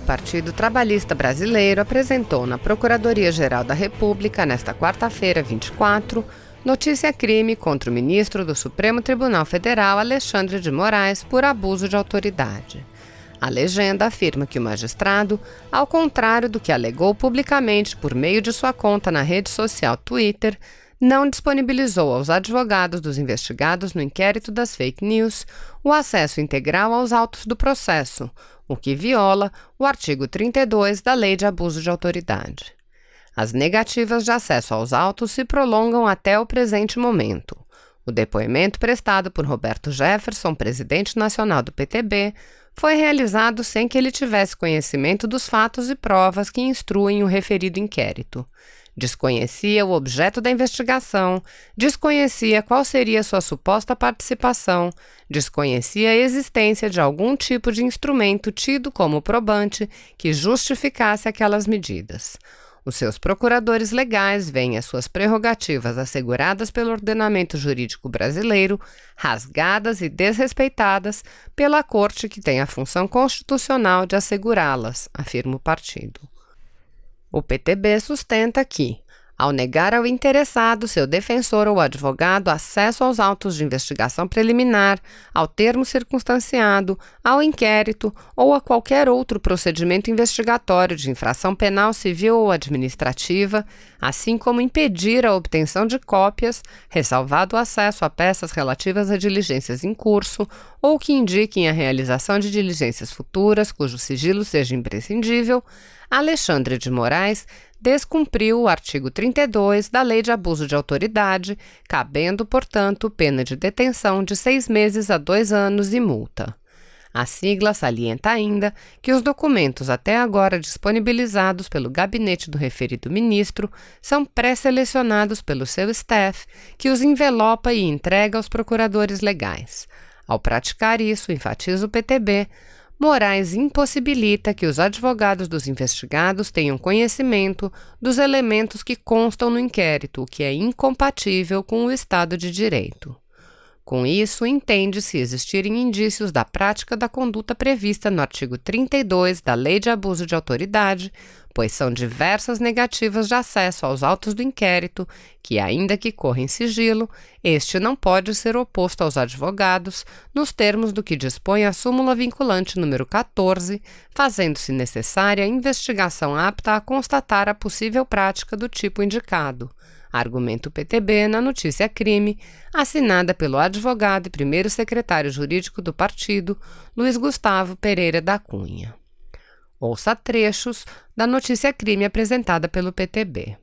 Partido Trabalhista Brasileiro apresentou na Procuradoria-Geral da República, nesta quarta-feira, 24, notícia-crime contra o ministro do Supremo Tribunal Federal, Alexandre de Moraes, por abuso de autoridade. A legenda afirma que o magistrado, ao contrário do que alegou publicamente por meio de sua conta na rede social Twitter, não disponibilizou aos advogados dos investigados no inquérito das fake news o acesso integral aos autos do processo, o que viola o artigo 32 da Lei de Abuso de Autoridade. As negativas de acesso aos autos se prolongam até o presente momento. O depoimento prestado por Roberto Jefferson, presidente nacional do PTB, foi realizado sem que ele tivesse conhecimento dos fatos e provas que instruem o referido inquérito. Desconhecia o objeto da investigação, desconhecia qual seria sua suposta participação, desconhecia a existência de algum tipo de instrumento tido como probante que justificasse aquelas medidas. Os seus procuradores legais veem as suas prerrogativas asseguradas pelo ordenamento jurídico brasileiro rasgadas e desrespeitadas pela Corte que tem a função constitucional de assegurá-las, afirma o partido. O PTB sustenta que, ao negar ao interessado, seu defensor ou advogado, acesso aos autos de investigação preliminar, ao termo circunstanciado, ao inquérito ou a qualquer outro procedimento investigatório de infração penal, civil ou administrativa, assim como impedir a obtenção de cópias, ressalvado o acesso a peças relativas a diligências em curso ou que indiquem a realização de diligências futuras cujo sigilo seja imprescindível, Alexandre de Moraes descumpriu o artigo 32 da Lei de Abuso de Autoridade, cabendo, portanto, pena de detenção de 6 meses a 2 anos e multa. A sigla salienta ainda que os documentos até agora disponibilizados pelo gabinete do referido ministro são pré-selecionados pelo seu staff, que os envelopa e entrega aos procuradores legais. Ao praticar isso, enfatiza o PTB, Moraes impossibilita que os advogados dos investigados tenham conhecimento dos elementos que constam no inquérito, o que é incompatível com o Estado de Direito. Com isso, entende-se existirem indícios da prática da conduta prevista no artigo 32 da Lei de Abuso de Autoridade, pois são diversas negativas de acesso aos autos do inquérito que, ainda que corra em sigilo, este não pode ser oposto aos advogados nos termos do que dispõe a súmula vinculante número 14, fazendo-se necessária a investigação apta a constatar a possível prática do tipo indicado. Argumenta o PTB na notícia-crime, assinada pelo advogado e primeiro secretário jurídico do partido, Luiz Gustavo Pereira da Cunha. Ouça trechos da notícia-crime apresentada pelo PTB.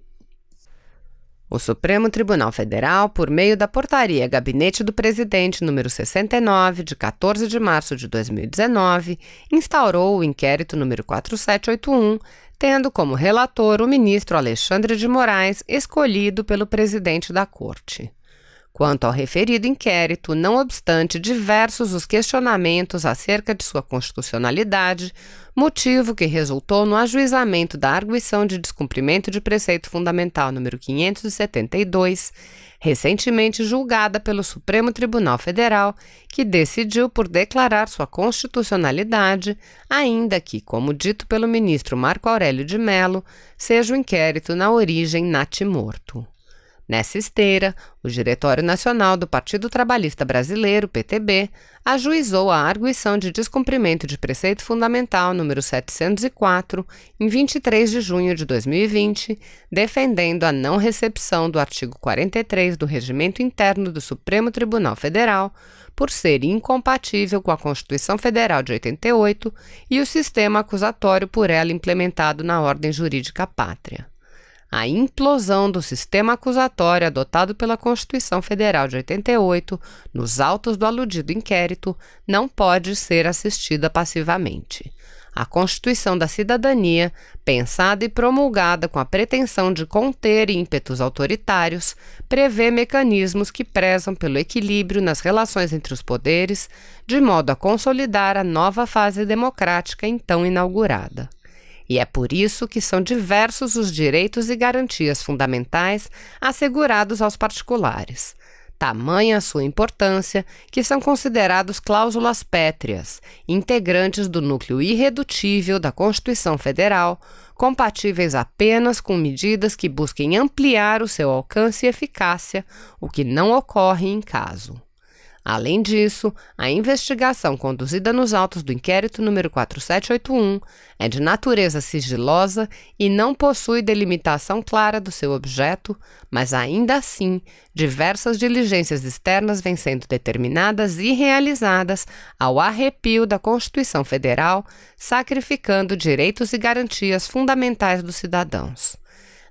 O Supremo Tribunal Federal, por meio da Portaria Gabinete do Presidente número 69, de 14 de março de 2019, instaurou o inquérito número 4781, tendo como relator o ministro Alexandre de Moraes, escolhido pelo presidente da Corte. Quanto ao referido inquérito, não obstante diversos os questionamentos acerca de sua constitucionalidade, motivo que resultou no ajuizamento da arguição de descumprimento de preceito fundamental número 572, recentemente julgada pelo Supremo Tribunal Federal, que decidiu por declarar sua constitucionalidade, ainda que, como dito pelo ministro Marco Aurélio de Mello, seja o inquérito na origem natimorto. Nessa esteira, o Diretório Nacional do Partido Trabalhista Brasileiro, PTB, ajuizou a arguição de descumprimento de preceito fundamental número 704, em 23 de junho de 2020, defendendo a não recepção do artigo 43 do Regimento Interno do Supremo Tribunal Federal, por ser incompatível com a Constituição Federal de 88 e o sistema acusatório por ela implementado na ordem jurídica pátria. A implosão do sistema acusatório adotado pela Constituição Federal de 88 nos autos do aludido inquérito não pode ser assistida passivamente. A Constituição da Cidadania, pensada e promulgada com a pretensão de conter ímpetos autoritários, prevê mecanismos que prezam pelo equilíbrio nas relações entre os poderes, de modo a consolidar a nova fase democrática então inaugurada. E é por isso que são diversos os direitos e garantias fundamentais assegurados aos particulares. Tamanha a sua importância que são considerados cláusulas pétreas, integrantes do núcleo irredutível da Constituição Federal, compatíveis apenas com medidas que busquem ampliar o seu alcance e eficácia, o que não ocorre em caso. Além disso, a investigação conduzida nos autos do inquérito número 4781 é de natureza sigilosa e não possui delimitação clara do seu objeto, mas ainda assim, diversas diligências externas vêm sendo determinadas e realizadas ao arrepio da Constituição Federal, sacrificando direitos e garantias fundamentais dos cidadãos.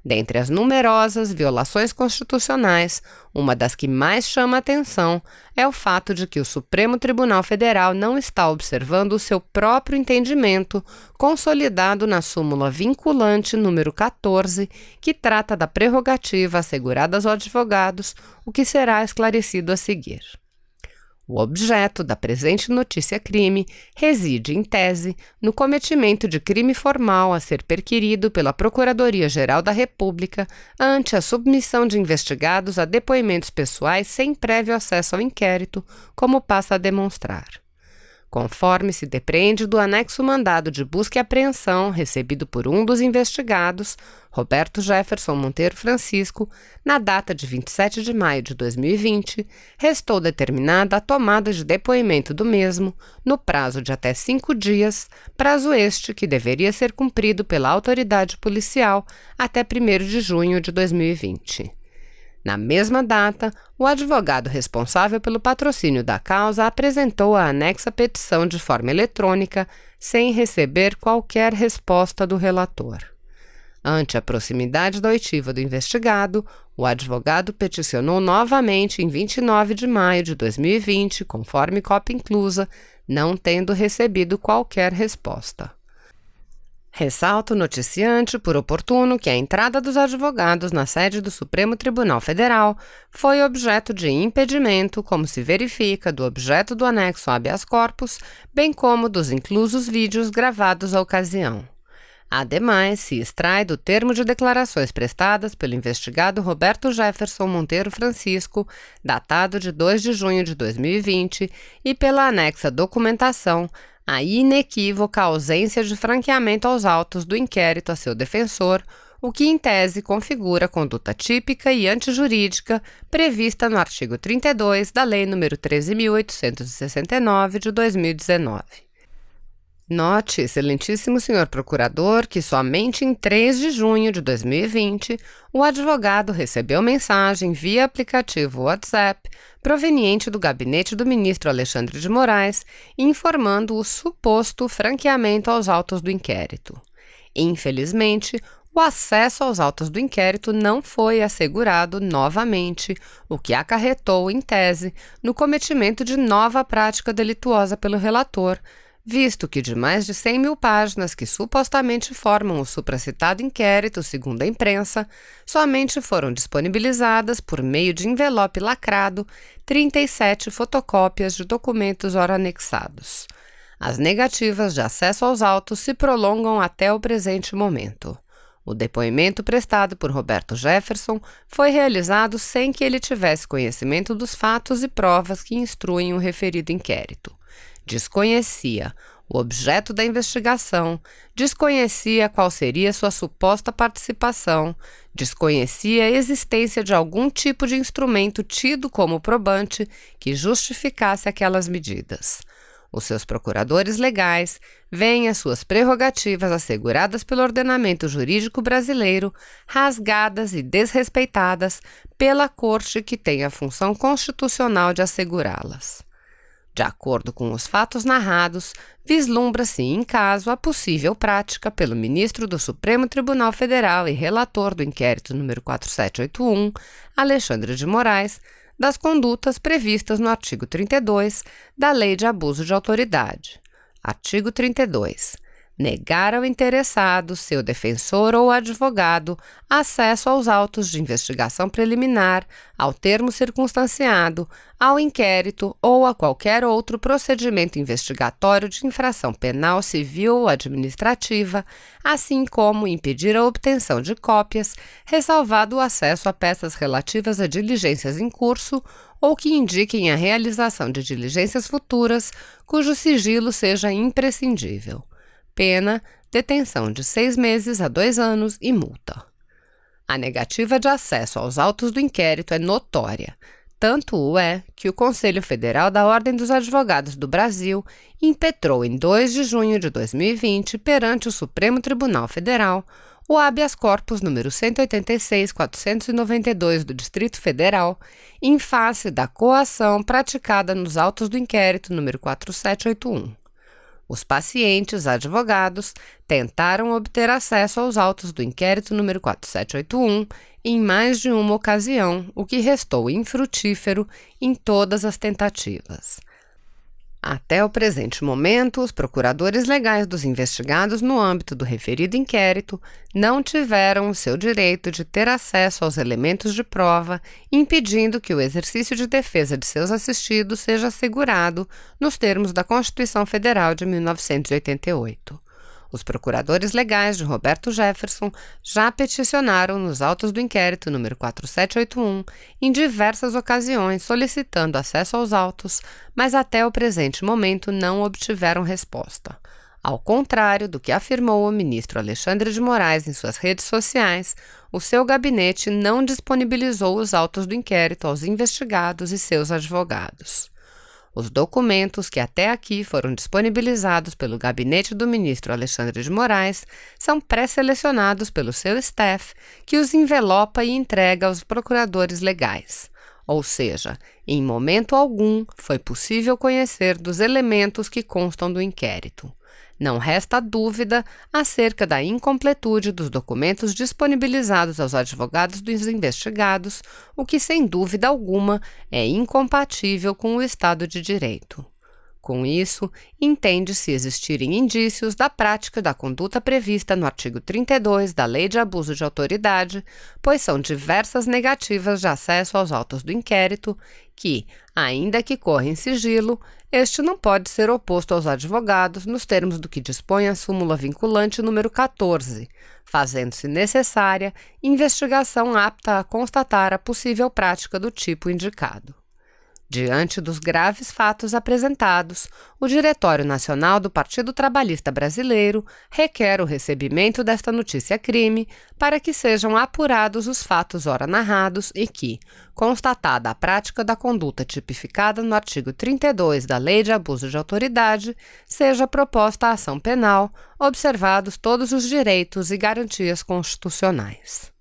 Dentre as numerosas violações constitucionais, uma das que mais chama atenção é o fato de que o Supremo Tribunal Federal não está observando o seu próprio entendimento, consolidado na súmula vinculante número 14, que trata da prerrogativa assegurada aos advogados, o que será esclarecido a seguir. O objeto da presente notícia-crime reside, em tese, no cometimento de crime formal a ser perquirido pela Procuradoria-Geral da República ante a submissão de investigados a depoimentos pessoais sem prévio acesso ao inquérito, como passa a demonstrar. Conforme se depreende do anexo mandado de busca e apreensão recebido por um dos investigados, Roberto Jefferson Monteiro Francisco, na data de 27 de maio de 2020, restou determinada a tomada de depoimento do mesmo no prazo de até 5 dias, prazo este que deveria ser cumprido pela autoridade policial até 1º de junho de 2020. Na mesma data, o advogado responsável pelo patrocínio da causa apresentou a anexa petição de forma eletrônica, sem receber qualquer resposta do relator. Ante a proximidade da oitiva do investigado, o advogado peticionou novamente em 29 de maio de 2020, conforme cópia inclusa, não tendo recebido qualquer resposta. Ressalta o noticiante por oportuno que a entrada dos advogados na sede do Supremo Tribunal Federal foi objeto de impedimento, como se verifica do objeto do anexo habeas corpus, bem como dos inclusos vídeos gravados à ocasião. Ademais, se extrai do termo de declarações prestadas pelo investigado Roberto Jefferson Monteiro Francisco, datado de 2 de junho de 2020, e pela anexa documentação, a inequívoca ausência de franqueamento aos autos do inquérito a seu defensor, o que em tese configura conduta típica e antijurídica prevista no artigo 32 da Lei nº 13.869 de 2019. Note, excelentíssimo senhor procurador, que somente em 3 de junho de 2020 o advogado recebeu mensagem via aplicativo WhatsApp proveniente do gabinete do ministro Alexandre de Moraes informando o suposto franqueamento aos autos do inquérito. Infelizmente, o acesso aos autos do inquérito não foi assegurado novamente, o que acarretou, em tese, no cometimento de nova prática delituosa pelo relator, visto que de mais de 100 mil páginas que supostamente formam o supracitado inquérito, segundo a imprensa, somente foram disponibilizadas, por meio de envelope lacrado, 37 fotocópias de documentos ora anexados. As negativas de acesso aos autos se prolongam até o presente momento. O depoimento prestado por Roberto Jefferson foi realizado sem que ele tivesse conhecimento dos fatos e provas que instruem o referido inquérito. Desconhecia o objeto da investigação, desconhecia qual seria sua suposta participação, desconhecia a existência de algum tipo de instrumento tido como probante que justificasse aquelas medidas. Os seus procuradores legais veem as suas prerrogativas asseguradas pelo ordenamento jurídico brasileiro rasgadas e desrespeitadas pela Corte que tem a função constitucional de assegurá-las. De acordo com os fatos narrados, vislumbra-se, em caso, a possível prática pelo ministro do Supremo Tribunal Federal e relator do inquérito número 4781, Alexandre de Moraes, das condutas previstas no artigo 32 da Lei de Abuso de Autoridade. Artigo 32. negar ao interessado, seu defensor ou advogado, acesso aos autos de investigação preliminar, ao termo circunstanciado, ao inquérito ou a qualquer outro procedimento investigatório de infração penal, civil ou administrativa, assim como impedir a obtenção de cópias, ressalvado o acesso a peças relativas a diligências em curso ou que indiquem a realização de diligências futuras, cujo sigilo seja imprescindível. Pena, detenção de 6 meses a 2 anos e multa. A negativa de acesso aos autos do inquérito é notória. Tanto o é que o Conselho Federal da Ordem dos Advogados do Brasil impetrou em 2 de junho de 2020, perante o Supremo Tribunal Federal, o habeas corpus número 186.492 do Distrito Federal, em face da coação praticada nos autos do inquérito número 4781. Os pacientes advogados tentaram obter acesso aos autos do inquérito número 4781 em mais de uma ocasião, o que restou infrutífero em todas as tentativas. Até o presente momento, os procuradores legais dos investigados no âmbito do referido inquérito não tiveram o seu direito de ter acesso aos elementos de prova, impedindo que o exercício de defesa de seus assistidos seja assegurado nos termos da Constituição Federal de 1988. Os procuradores legais de Roberto Jefferson já peticionaram nos autos do inquérito número 4781 em diversas ocasiões solicitando acesso aos autos, mas até o presente momento não obtiveram resposta. Ao contrário do que afirmou o ministro Alexandre de Moraes em suas redes sociais, o seu gabinete não disponibilizou os autos do inquérito aos investigados e seus advogados. Os documentos que até aqui foram disponibilizados pelo gabinete do ministro Alexandre de Moraes são pré-selecionados pelo seu staff, que os envelopa e entrega aos procuradores legais. Ou seja, em momento algum foi possível conhecer dos elementos que constam do inquérito. Não resta dúvida acerca da incompletude dos documentos disponibilizados aos advogados dos investigados, o que, sem dúvida alguma, é incompatível com o Estado de Direito. Com isso, entende-se existirem indícios da prática da conduta prevista no artigo 32 da Lei de Abuso de Autoridade, pois são diversas negativas de acesso aos autos do inquérito que, ainda que corra em sigilo, este não pode ser oposto aos advogados nos termos do que dispõe a súmula vinculante número 14, fazendo-se necessária investigação apta a constatar a possível prática do tipo indicado. Diante dos graves fatos apresentados, o Diretório Nacional do Partido Trabalhista Brasileiro requer o recebimento desta notícia-crime para que sejam apurados os fatos ora narrados e que, constatada a prática da conduta tipificada no artigo 32 da Lei de Abuso de Autoridade, seja proposta a ação penal, observados todos os direitos e garantias constitucionais.